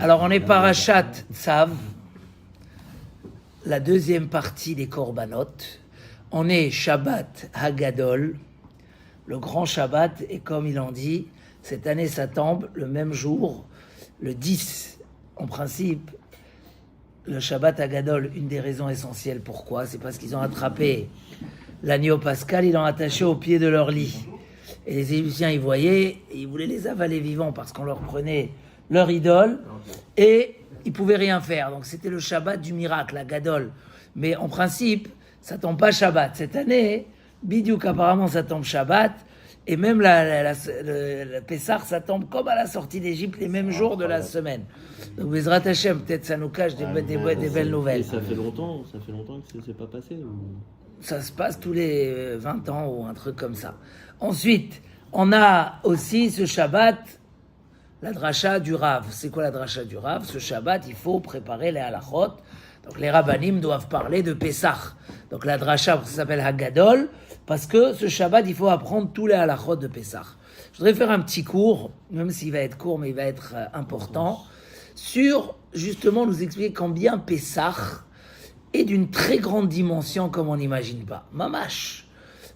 Alors on est parashat Tzav, la deuxième partie des Korbanot. On est Shabbat Hagadol, le grand Shabbat, et comme il en dit, cette année ça tombe le même jour, le 10. En principe, le Shabbat Hagadol, une des raisons essentielles, pourquoi ? C'est parce qu'ils ont attrapé l'agneau pascal, ils l'ont attaché au pied de leur lit. Et les Égyptiens, ils voyaient, et ils voulaient les avaler vivants parce qu'on leur prenait leur idole, et ils ne pouvaient rien faire. Donc c'était le Shabbat du miracle, la Gadol. Mais en principe, ça ne tombe pas Shabbat. Cette année, Bidiouk, apparemment, ça tombe Shabbat, et même le Pessah, ça tombe comme à la sortie d'Égypte, les mêmes jours de la semaine. Donc Bezrat Hashem, peut-être ça nous cache des belles nouvelles. Et ça fait longtemps que ça ne s'est pas passé Ça se passe tous les 20 ans ou un truc comme ça. Ensuite, on a aussi ce Shabbat, la dracha du Rav. C'est quoi la dracha du Rav ? Ce Shabbat, il faut préparer les halachot. Donc les rabbanim doivent parler de Pessah. Donc la dracha, ça s'appelle Hagadol, parce que ce Shabbat, il faut apprendre tous les halachot de Pessah. Je voudrais faire un petit cours, même s'il va être court, mais il va être important, sur justement nous expliquer combien Pessah est d'une très grande dimension comme on n'imagine pas. Mamash,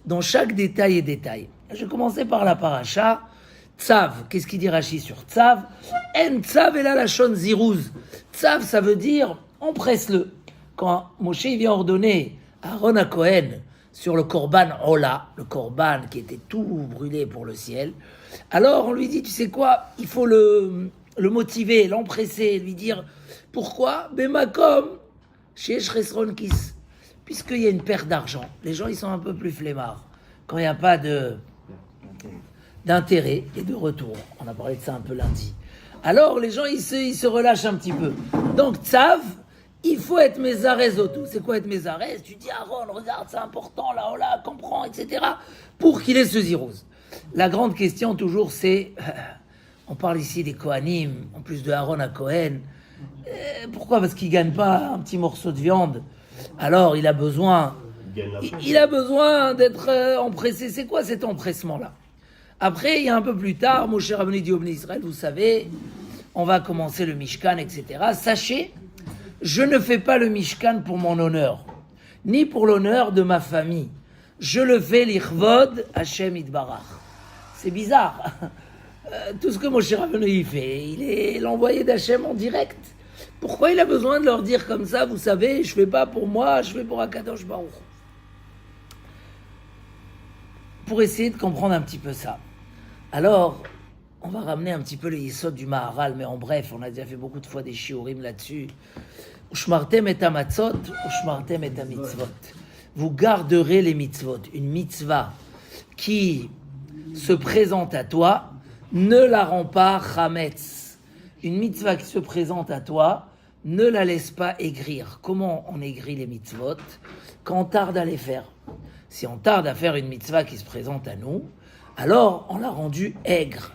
dans chaque détail et détail. Je vais commencer par la paracha. Tzav, qu'est-ce qu'il dit Rashi sur Tzav ? En Tzav et la lachon zirouz. Tzav, ça veut dire empresse-le. Quand Moshe vient ordonner à Aaron à Cohen sur le Korban Ola, le Korban qui était tout brûlé pour le ciel, alors on lui dit, tu sais quoi, il faut le motiver, l'empresser, lui dire, pourquoi ? Bemakom, chez Shresron Kis, puisqu'il y a une perte d'argent. Les gens, ils sont un peu plus flemmards. Quand il n'y a pas d'intérêt et de retour. On a parlé de ça un peu lundi. Alors, les gens, ils se relâchent un petit peu. Donc, Tzav, il faut être Mézarez au tout. C'est quoi être Mézarez ? Tu dis, Aaron, regarde, c'est important, là, oh là, comprends, etc. Pour qu'il ait ce zirouz. La grande question, toujours, c'est... on parle ici des Kohanim, en plus de Aaron à Cohen. Pourquoi ? Parce qu'il ne gagne pas un petit morceau de viande. Alors, il a besoin d'être empressé. C'est quoi cet empressement-là ? Après, il y a un peu plus tard, Moshe Rabbeinu dit au Bnei Israël, vous savez, on va commencer le Mishkan, etc. Sachez, je ne fais pas le Mishkan pour mon honneur, ni pour l'honneur de ma famille. Je le fais l'Ichvod Hashem Itbarach. C'est bizarre. Tout ce que Moshe Rabbeinu il fait, il est l'envoyé d'Hachem en direct. Pourquoi il a besoin de leur dire comme ça, vous savez, je ne fais pas pour moi, je fais pour Akadosh Baruch. Pour essayer de comprendre un petit peu ça. Alors, on va ramener un petit peu les yesod du Maharal, mais en bref, on a déjà fait beaucoup de fois des shiurim là-dessus. Ushmartem et amatzot, ushmartem et mitzvot. Vous garderez les mitzvot. Une mitzvah qui se présente à toi, ne la rend pas chametz. Une mitzvah qui se présente à toi, ne la laisse pas aigrir. Comment on aigrit les mitzvot ? Quand on tarde à les faire. Si on tarde à faire une mitzvah qui se présente à nous, alors on l'a rendue aigre.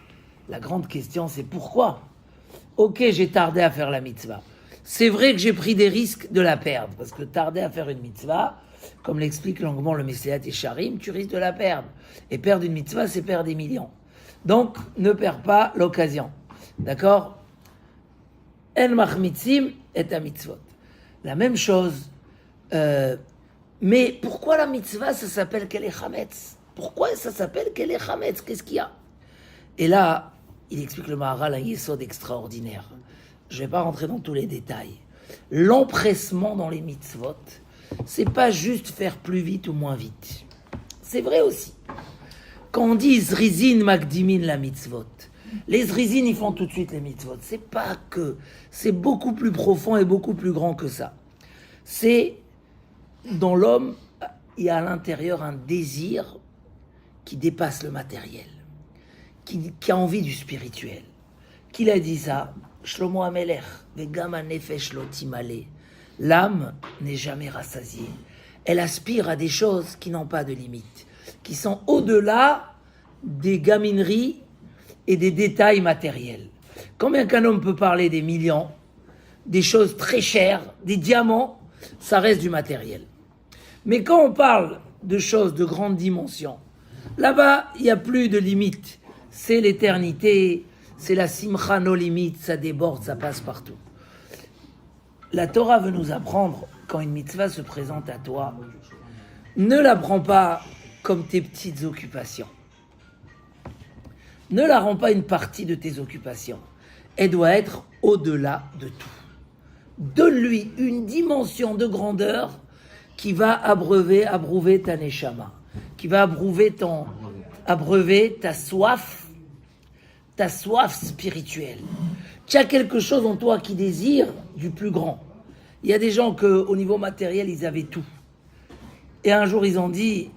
La grande question, c'est pourquoi ? Ok, j'ai tardé à faire la mitzvah. C'est vrai que j'ai pris des risques de la perdre, parce que tarder à faire une mitzvah, comme l'explique longuement le Messilat Yesharim, tu risques de la perdre. Et perdre une mitzvah, c'est perdre des millions. Donc, ne perds pas l'occasion. D'accord ? En machmitzim et a mitzvot. La même chose. Mais pourquoi la mitzvah, ça s'appelle qu'elle est chametz ? Pourquoi ça s'appelle qu'elle est chametz ? Qu'est-ce qu'il y a ? Et là, il explique le Maharal un yesod extraordinaire. Je ne vais pas rentrer dans tous les détails. L'empressement dans les mitzvot, c'est pas juste faire plus vite ou moins vite. C'est vrai aussi. Quand on dit zrizin makdimin la mitzvot, les zrizin, ils font tout de suite les mitzvot. C'est pas que. C'est beaucoup plus profond et beaucoup plus grand que ça. C'est, dans l'homme, il y a à l'intérieur un désir qui dépasse le matériel, qui a envie du spirituel. Qui l'a dit ça ? Shlomo Amelech, Vegam hanefesh lo timale. L'âme n'est jamais rassasiée. Elle aspire à des choses qui n'ont pas de limite, qui sont au-delà des gamineries et des détails matériels. Combien qu'un homme peut parler des millions, des choses très chères, des diamants, ça reste du matériel. Mais quand on parle de choses de grande dimension, là-bas, il n'y a plus de limite. C'est l'éternité, c'est la simcha no limite, ça déborde, ça passe partout. La Torah veut nous apprendre, quand une mitzvah se présente à toi, ne la prends pas comme tes petites occupations. Ne la rends pas une partie de tes occupations. Elle doit être au-delà de tout. Donne-lui une dimension de grandeur qui va abreuver ta neshama, qui va abreuver ta soif spirituelle. Tu as quelque chose en toi qui désire du plus grand. Il y a des gens qu'au niveau matériel, ils avaient tout. Et un jour, ils ont dit,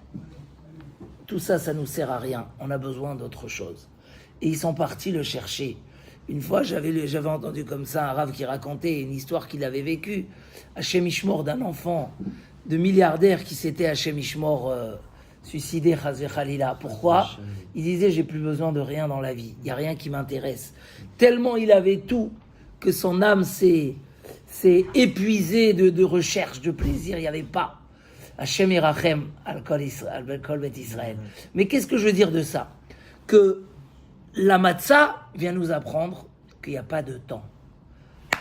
tout ça, ça nous sert à rien. On a besoin d'autre chose. Et ils sont partis le chercher. Une fois, j'avais entendu comme ça un rave qui racontait une histoire qu'il avait vécue. Hachem Ishmor, d'un enfant de milliardaire qui s'était Hachem Ishmor suicidé, Chazve Khalila. Pourquoi ? Il disait, j'ai plus besoin de rien dans la vie. Il n'y a rien qui m'intéresse. Tellement il avait tout que son âme s'est épuisée de recherche, de plaisir. Il n'y avait pas. Hachem Irachem al-Kol Bet Israël. Mais qu'est-ce que je veux dire de ça ? Que la matzah vient nous apprendre qu'il n'y a pas de temps.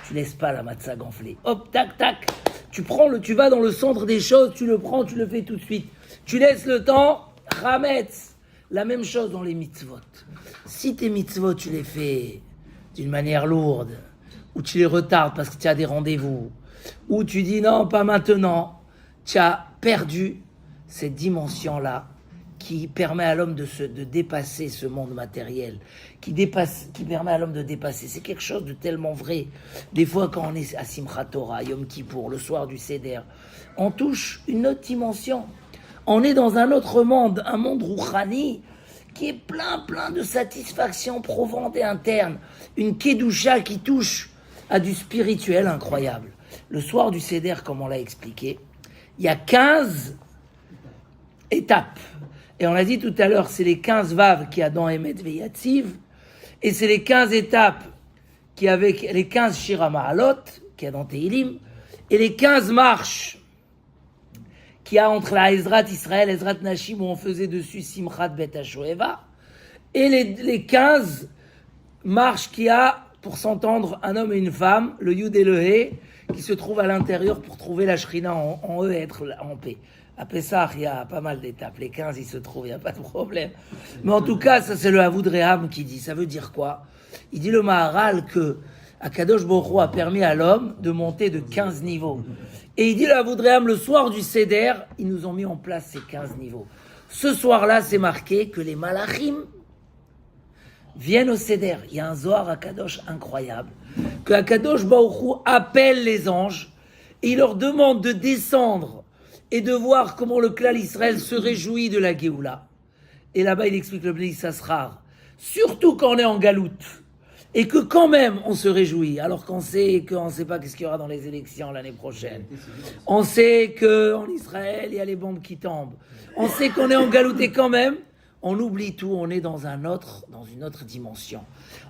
Tu laisses pas la matzah gonfler. Hop, tac, tac. Tu vas dans le centre des choses, tu le prends, tu le fais tout de suite. Tu laisses le temps, chametz. La même chose dans les mitzvot. Si tes mitzvot, tu les fais d'une manière lourde, ou tu les retardes parce que tu as des rendez-vous, ou tu dis non, pas maintenant, tu as perdu cette dimension-là qui permet à l'homme de dépasser ce monde matériel, qui permet à l'homme de dépasser. C'est quelque chose de tellement vrai. Des fois, quand on est à Simchat Torah, Yom Kippour, le soir du Seder, on touche une autre dimension. On est dans un autre monde, un monde rouchani, qui est plein de satisfaction profonde et interne. Une kedusha qui touche à du spirituel incroyable. Le soir du Seder, comme on l'a expliqué, il y a 15 étapes. Et on l'a dit tout à l'heure, c'est les 15 vaves qu'il y a dans Emet Veyatziv, et c'est les 15 étapes qui avec les 15 Shira Ma'alot, qu'il y a dans Tehillim, et les 15 marches qu'il y a entre la Ezrat Israël, Ezrat Nashim, où on faisait dessus Simchat Bet HaShoeva, et les 15 marches qu'il y a pour s'entendre un homme et une femme, le Yud et le He, qui se trouvent à l'intérieur pour trouver la Shrina en eux et être en paix. À Pessah, il y a pas mal d'étapes. Les 15, ils se trouvent, il n'y a pas de problème. Mais en tout cas, ça c'est le Avoud Reham qui dit. Ça veut dire quoi ? Il dit le Maharal que Akadosh Baruch Hu a permis à l'homme de monter de 15 niveaux. Et il dit le Avoud Reham, le soir du Seder, ils nous ont mis en place ces 15 niveaux. Ce soir-là, c'est marqué que les Malachim viennent au Seder. Il y a un Zohar Akadosh incroyable. Que Akadosh Baruch Hu appelle les anges et il leur demande de descendre et de voir comment le clan Israël se réjouit de la Géoula. Et là-bas, il explique le Bnei Issachar. Surtout quand on est en galoute. Et que quand même, on se réjouit. Alors qu'on sait pas qu'est-ce qu'il y aura dans les élections l'année prochaine. On sait qu'en Israël, il y a les bombes qui tombent. On sait qu'on est en galoute et quand même, on oublie tout. On est dans une autre dimension.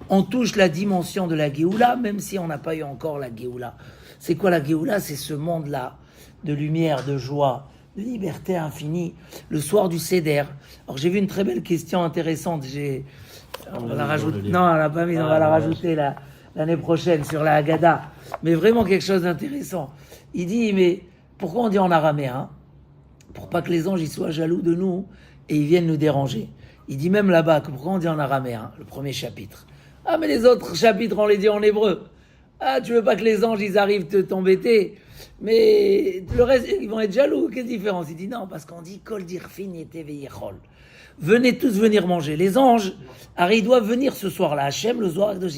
On touche la dimension de la Géoula, même si on n'a pas eu encore la Géoula. C'est quoi la Géoula ? C'est ce monde-là de lumière, de joie, de liberté infinie, le soir du Seder. Alors j'ai vu une très belle question intéressante, on va la rajouter, non on l'a pas mise, on va la rajouter l'année prochaine sur la Haggadah, mais vraiment quelque chose d'intéressant. Il dit, mais pourquoi on dit en araméen ? Pour pas que les anges ils soient jaloux de nous et ils viennent nous déranger. Il dit même là-bas, que pourquoi on dit en araméen, le premier chapitre ? Ah mais les autres chapitres on les dit en hébreu. Ah tu veux pas que les anges ils arrivent t'embêter ? Mais le reste, ils vont être jaloux. Quelle différence ? Il dit non, parce qu'on dit Kol dirfin yete veyechol. Venez tous venir manger. Les anges, alors ils doivent venir ce soir-là. Hachem, le Zohar Kadosh,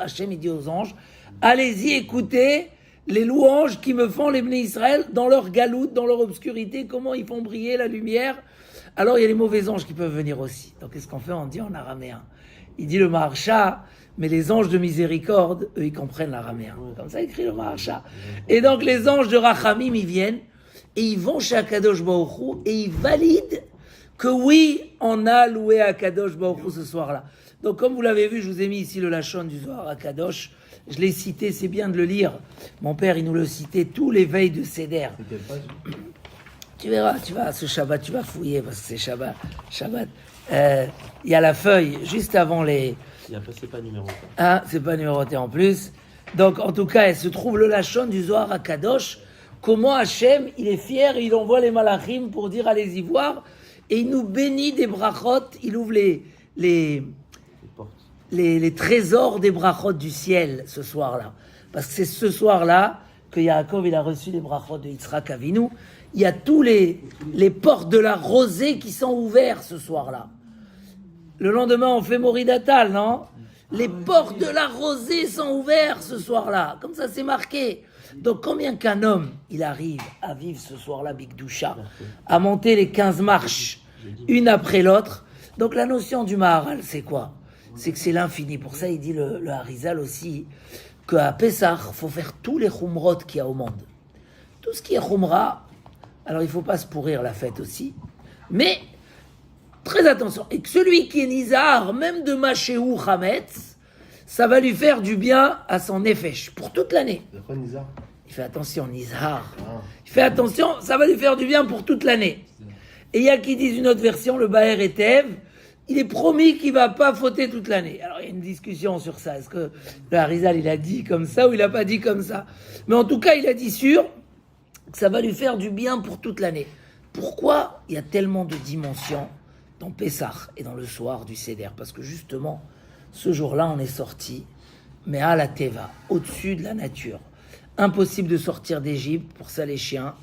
Hachem, il dit aux anges, allez-y, écoutez les louanges qui me font les Bnei Israël dans leur galoute, dans leur obscurité, comment ils font briller la lumière. Alors il y a les mauvais anges qui peuvent venir aussi. Donc qu'est-ce qu'on fait ? On dit en araméen. Il dit le Maharsha, mais les anges de miséricorde, eux, ils comprennent l'araméen. Comme ça, écrit le Maharsha. Et donc, les anges de Rachamim, ils viennent, et ils vont chez Akadosh Baruch Hu, et ils valident que oui, on a loué Akadosh Baruch Hu ce soir-là. Donc, comme vous l'avez vu, je vous ai mis ici le Lachon du Zohar Akadosh. Je l'ai cité, c'est bien de le lire. Mon père, il nous le citait tous les veilles de Seder. Tu verras, ce Shabbat, tu vas fouiller, parce que c'est Shabbat. Il y a la feuille juste avant les... C'est pas numéroté. Ah, c'est pas numéroté en plus. Donc, en tout cas, elle se trouve le Lachon du Zohar à Kadosh. Comment Hachem, il est fier et il envoie les malachim pour dire allez-y voir. Et il nous bénit des brachot. Il ouvre les trésors des brachot du ciel ce soir-là. Parce que c'est ce soir-là que Yaakov il a reçu les brachot de Yitzhak Avinu. Il y a tous les portes de la rosée qui sont ouvertes ce soir-là. Le lendemain, on fait Moridatal, non? Les portes de la rosée sont ouvertes ce soir-là. Comme ça, c'est marqué. Donc, combien qu'un homme, il arrive à vivre ce soir-là, Bigdoucha, à monter les 15 marches, une après l'autre. Donc, la notion du Maharal, c'est quoi? C'est que c'est l'infini. Pour ça, il dit le Harizal aussi, qu'à Pessah, il faut faire tous les Khumrot qu'il y a au monde. Tout ce qui est Khumra, alors il ne faut pas se pourrir la fête aussi. Mais... très attention, et que celui qui est Nizar, même de Machéou Hametz, ça va lui faire du bien à son Nefesh, pour toute l'année. Pourquoi Nizar? Il fait attention, Nizar. Il fait attention, ça va lui faire du bien pour toute l'année. Et il y a qui disent une autre version, le Baer Etev, il est promis qu'il ne va pas fauter toute l'année. Alors il y a une discussion sur ça. Est-ce que le Harizal, il a dit comme ça ou il n'a pas dit comme ça? Mais en tout cas, il a dit sûr que ça va lui faire du bien pour toute l'année. Pourquoi il y a tellement de dimensions dans Pessah et dans le soir du Seder? Parce que justement, ce jour-là, on est sorti, mais à la Teva, au-dessus de la nature. Impossible de sortir d'Égypte, pour ça les chiens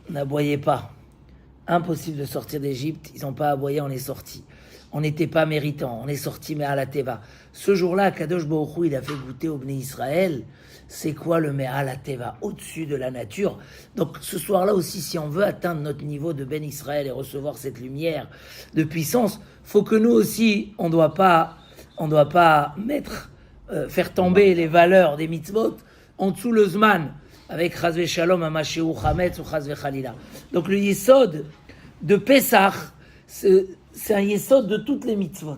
n'aboyaient pas. Impossible de sortir d'Égypte, ils n'ont pas aboyé, on est sorti. On n'était pas méritant, on est sorti, mais à la Teva. Ce jour-là, Kadosh Baruch Hu, il a fait goûter au Bnei Israël, c'est quoi le Me'al HaTeva, au-dessus de la nature. Donc ce soir-là aussi, si on veut atteindre notre niveau de Ben Israël et recevoir cette lumière de puissance, faut que nous aussi, on doit pas faire tomber les valeurs des mitzvot en dessous le Zman, avec Chazve Shalom, Amashéou, Chametz ou Chazve Chalila. Donc le Yesod de Pessah, c'est un Yesod de toutes les mitzvot.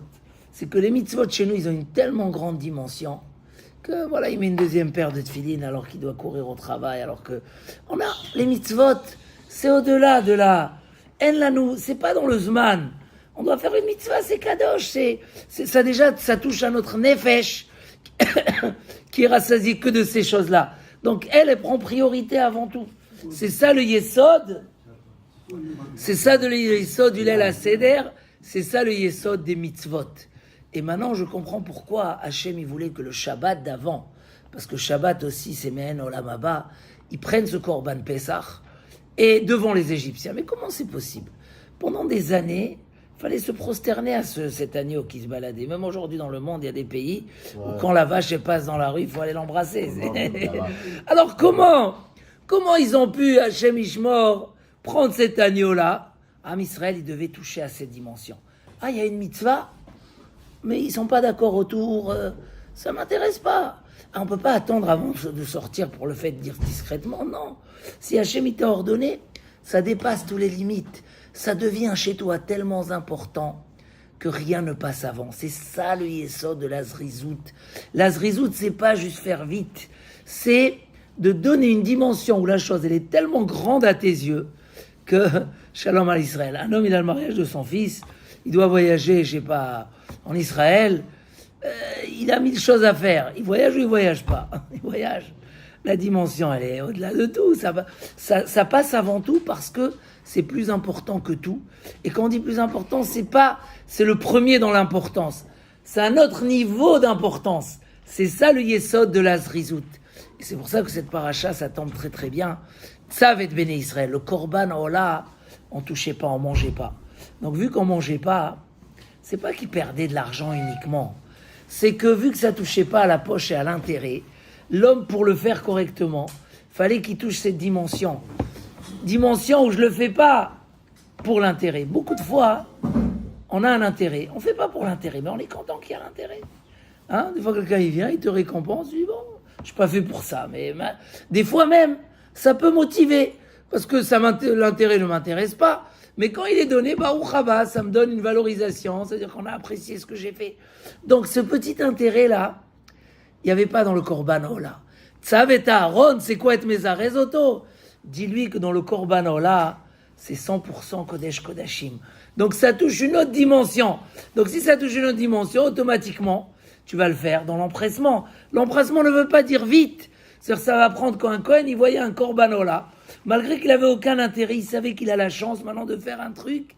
C'est que les mitzvot chez nous, ils ont une tellement grande dimension que voilà, il met une deuxième paire de tefilines alors qu'il doit courir au travail, alors que on a les mitzvot, c'est au-delà de la en lanou, c'est pas dans le zman. On doit faire une mitzvah, c'est kadosh, c'est ça déjà, ça touche à notre nefesh qui est rassasié que de ces choses-là. Donc elle prend priorité avant tout. C'est ça le yesod. C'est ça le yesod du Leil HaSeder, c'est ça le yesod des mitzvot. Et maintenant, je comprends pourquoi Hachem, il voulait que le Shabbat d'avant, parce que Shabbat aussi, c'est Mehen Olam Haba, ils prennent ce Korban Pessah, et devant les Égyptiens. Mais comment c'est possible? Pendant des années, il fallait se prosterner à cet agneau qui se baladait. Même aujourd'hui, dans le monde, il y a des pays où quand la vache elle passe dans la rue, il faut aller l'embrasser. Alors comment ils ont pu, Hachem Ishmor, prendre cet agneau-là? Am Israël, il devait toucher à cette dimension. Ah, il y a une mitzvah, mais ils ne sont pas d'accord autour, ça ne m'intéresse pas. Ah, on ne peut pas attendre avant de sortir pour le fait de dire discrètement, non. Si Hachem t'a ordonné, ça dépasse toutes les limites. Ça devient chez toi tellement important que rien ne passe avant. C'est ça le yesod de la zrizout. La zrizout, c'est pas juste faire vite, c'est de donner une dimension où la chose elle est tellement grande à tes yeux que, shalom à Israël, un homme il a le mariage de son fils, il doit voyager, je sais pas, en Israël, il a 1000 choses à faire. Il voyage ou il voyage pas? Il voyage. La dimension, elle est au-delà de tout. Ça passe avant tout parce que c'est plus important que tout. Et quand on dit plus important, c'est le premier dans l'importance. C'est un autre niveau d'importance. C'est ça le yesod de la zrizout. Et c'est pour ça que cette paracha, ça tombe très très bien. Ça va être Béné Israël. Le korban, oh là, on touchait pas, on mangeait pas. Donc vu qu'on mangeait pas, c'est pas qu'ils perdaient de l'argent uniquement. C'est que vu que ça touchait pas à la poche et à l'intérêt, l'homme, pour le faire correctement, fallait qu'il touche cette dimension. Dimension où je le fais pas pour l'intérêt. Beaucoup de fois, on a un intérêt. On fait pas pour l'intérêt, mais on est content qu'il y a l'intérêt. Hein? Des fois, quelqu'un il vient, il te récompense, il dit bon, je suis pas fait pour ça. Mais des fois même, ça peut motiver. Parce que l'intérêt ne m'intéresse pas. Mais quand il est donné, ça me donne une valorisation. C'est-à-dire qu'on a apprécié ce que j'ai fait. Donc ce petit intérêt-là, il n'y avait pas dans le Korban Ola. Tzav et Aaron, c'est quoi être Mezarezoto? Dis-lui que dans le Korban Ola, c'est 100% Kodesh Kodashim. Donc ça touche une autre dimension. Donc si ça touche une autre dimension, automatiquement, tu vas le faire dans l'empressement. L'empressement ne veut pas dire vite. C'est-à-dire ça va prendre quand un Kohen, il voyait un Korban Ola. Malgré qu'il n'avait aucun intérêt, il savait qu'il a la chance maintenant de faire un truc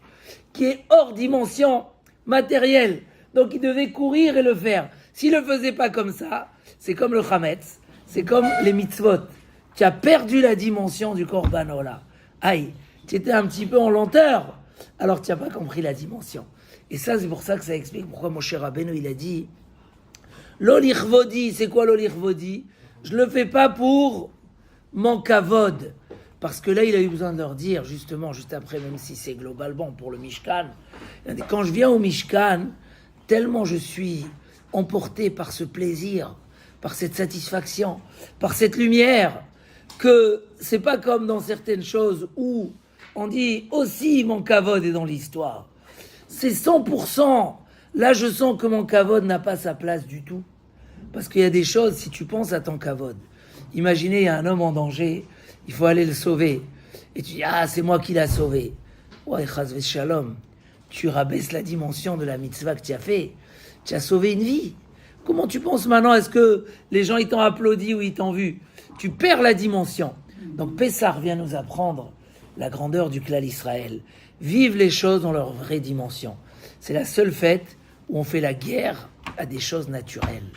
qui est hors dimension matérielle. Donc il devait courir et le faire. S'il ne le faisait pas comme ça, c'est comme le Chametz, c'est comme les mitzvot. Tu as perdu la dimension du Korban Ola. Aïe, tu étais un petit peu en lenteur, alors tu n'as pas compris la dimension. Et ça, c'est pour ça que ça explique pourquoi Moshe Rabbeinu, il a dit L'olichvodi, c'est quoi l'olichvodi? Je ne le fais pas pour mon kavod. Parce que là, il a eu besoin de leur dire, justement, juste après, même si c'est globalement pour le Mishkan, quand je viens au Mishkan, tellement je suis emporté par ce plaisir, par cette satisfaction, par cette lumière, que c'est pas comme dans certaines choses où on dit aussi mon kavod est dans l'histoire. C'est 100%. Là, je sens que mon kavod n'a pas sa place du tout. Parce qu'il y a des choses, si tu penses à ton kavod, imaginez, il y a un homme en danger, il faut aller le sauver. Et tu dis, ah, c'est moi qui l'ai sauvé. Ouais, chas v'shalom. Tu rabaisses la dimension de la mitzvah que tu as fait. Tu as sauvé une vie. Comment tu penses maintenant? Est-ce que les gens, ils t'ont applaudi ou ils t'ont vu? Tu perds la dimension. Donc, Pessah vient nous apprendre la grandeur du clan Israël. Vive les choses dans leur vraie dimension. C'est la seule fête où on fait la guerre à des choses naturelles.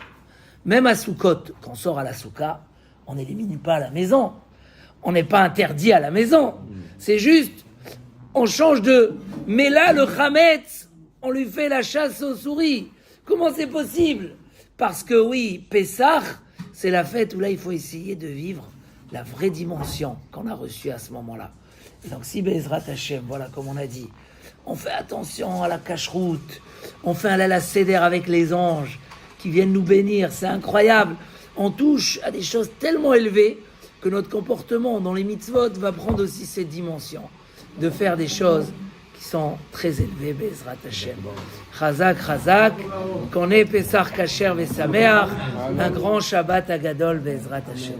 Même à Sukkot, quand on sort à la Souka, on n'élimine pas la maison. On n'est pas interdit à la maison. C'est juste, on change de... Mais là, le Chametz, on lui fait la chasse aux souris. Comment c'est possible? Parce que oui, Pessah, c'est la fête où là, il faut essayer de vivre la vraie dimension qu'on a reçue à ce moment-là. Et donc, si Bezrat Hashem, voilà, comme on a dit, on fait attention à la cache-route, on fait un Lala Seder avec les anges qui viennent nous bénir, c'est incroyable. On touche à des choses tellement élevées que notre comportement dans les mitzvot va prendre aussi cette dimension de faire des choses qui sont très élevées, Bezrat Hashem. Chazak, Chazak, qu'on ait Pessah Kasher Vesameach, un grand Shabbat Agadol, Bezrat Hashem.